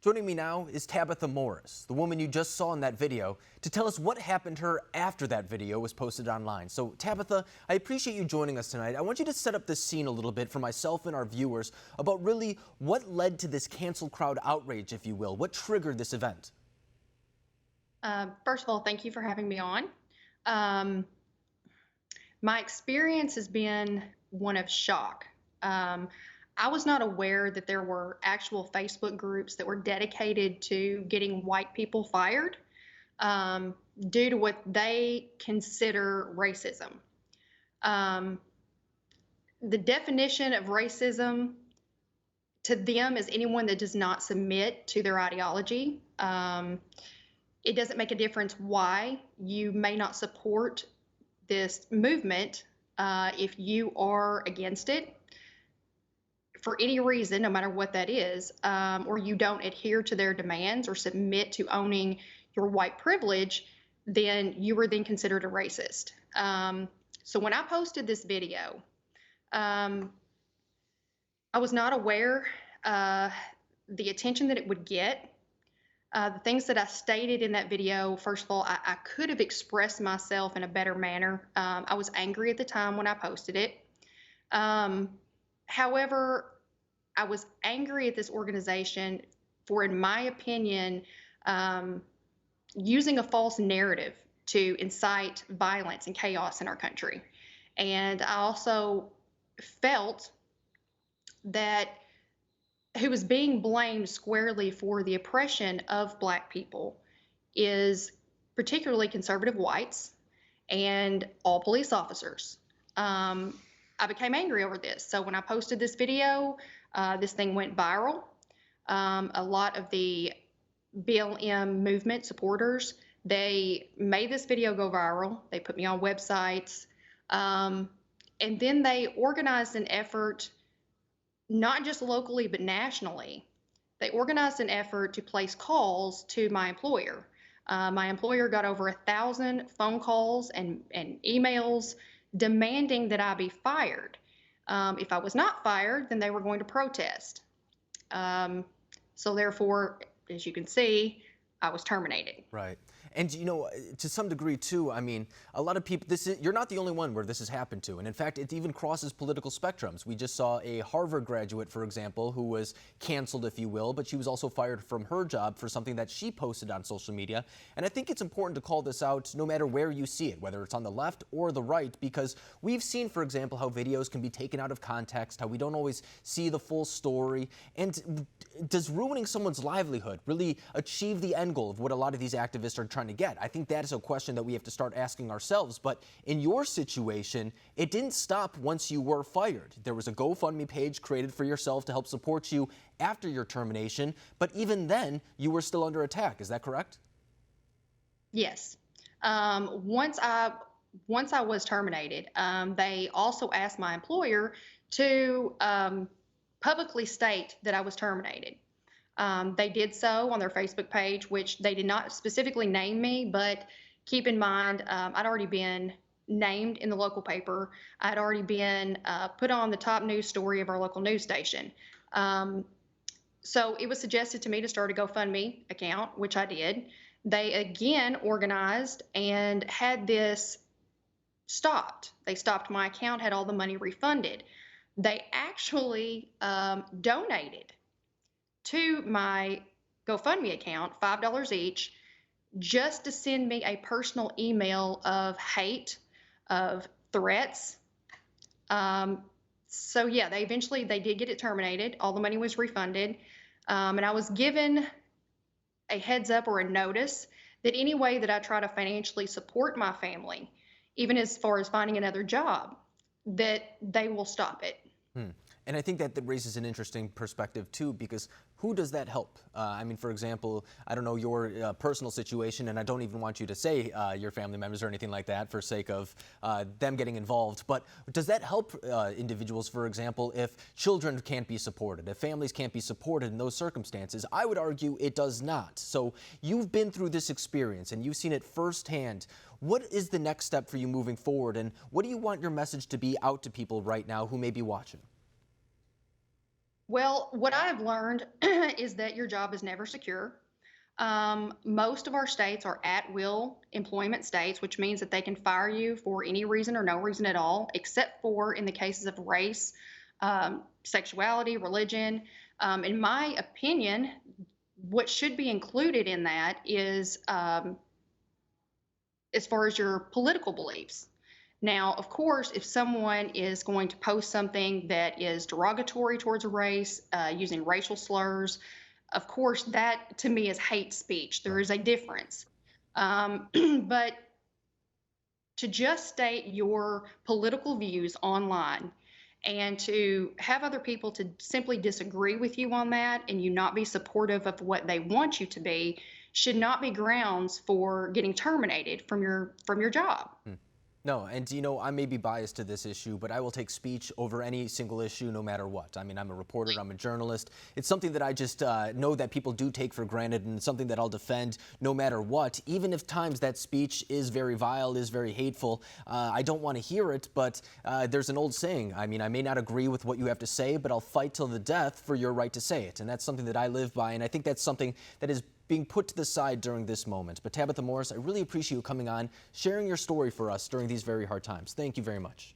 Joining me now is Tabitha Morris, the woman you just saw in that video, to tell us what happened to her after that video was posted online. So, Tabitha, I appreciate you joining us tonight. I want you to set up this scene a little bit for myself and our viewers about really what led to this cancel crowd outrage, if you will. What triggered this event? First of all, thank you for having me on. My experience has been one of shock. I was not aware that there were actual Facebook groups that were dedicated to getting white people fired due to what they consider racism. The definition of racism to them is anyone that does not submit to their ideology. It doesn't make a difference why you may not support this movement if you are against it for any reason, no matter what that is, or you don't adhere to their demands or submit to owning your white privilege, then you were then considered a racist. So when I posted this video, I was not aware the attention that it would get. The things that I stated in that video, first of all, I could have expressed myself in a better manner. I was angry at the time when I posted it. However, I was angry at this organization for, in my opinion, using a false narrative to incite violence and chaos in our country. And I also felt that who is being blamed squarely for the oppression of Black people is particularly conservative whites and all police officers. I became angry over this. So when I posted this video, this thing went viral. A lot of the BLM movement supporters, they made this video go viral. They put me on websites. And then they organized an effort, not just locally, but nationally. They organized an effort to place calls to my employer. My employer got over 1,000 phone calls and emails demanding that I be fired. If I was not fired, then they were going to protest. So therefore, as you can see, I was terminated. Right. And, you know, to some degree, too, I mean, a lot of people, you're not the only one where this has happened to. And in fact, it even crosses political spectrums. We just saw a Harvard graduate, for example, who was canceled, if you will, but she was also fired from her job for something that she posted on social media. And I think it's important to call this out no matter where you see it, whether it's on the left or the right, because we've seen, for example, how videos can be taken out of context, how we don't always see the full story. And does ruining someone's livelihood really achieve the end goal of what a lot of these activists are trying to get? I think that is a question that we have to start asking ourselves. But in your situation, it didn't stop once you were fired. There was a GoFundMe page created for yourself to help support you after your termination. But even then, you were still under attack. Is that correct? Yes. Once I was terminated, they also asked my employer to publicly state that I was terminated. They did so on their Facebook page, which they did not specifically name me, but keep in mind, I'd already been named in the local paper. I'd already been put on the top news story of our local news station. So it was suggested to me to start a GoFundMe account, which I did. They again organized and had this stopped. They stopped my account, had all the money refunded. They actually donated to my GoFundMe account, $5 each, just to send me a personal email of hate, of threats. So yeah, they did get it terminated. All the money was refunded. And I was given a heads up or a notice that any way that I try to financially support my family, even as far as finding another job, that they will stop it. And I think that raises an interesting perspective, too, because who does that help? I mean, for example, I don't know your personal situation, and I don't even want you to say your family members or anything like that for sake of them getting involved. But does that help individuals, for example, if children can't be supported, if families can't be supported in those circumstances? I would argue it does not. So you've been through this experience, and you've seen it firsthand. What is the next step for you moving forward, and what do you want your message to be out to people right now who may be watching? Well, what I've learned is that your job is never secure. Most of our states are at will employment states, which means that they can fire you for any reason or no reason at all, except for in the cases of race, sexuality, religion. In my opinion, what should be included in that is as far as your political beliefs. Now, of course, if someone is going to post something that is derogatory towards a race, using racial slurs, of course, that to me is hate speech. There Right. is a difference. But to just state your political views online and to have other people to simply disagree with you on that and you not be supportive of what they want you to be should not be grounds for getting terminated from your job. No, and I may be biased to this issue, but I will take speech over any single issue no matter what. I mean, I'm a reporter, I'm a journalist. It's something that I just know that people do take for granted, and it's something that I'll defend no matter what, even if times that speech is very vile, is very hateful. I don't want to hear it, but there's an old saying. I mean, I may not agree with what you have to say, but I'll fight till the death for your right to say it. And that's something that I live by, and I think that's something that is being put to the side during this moment. But Tabitha Morris, I really appreciate you coming on, sharing your story for us during these very hard times. Thank you very much.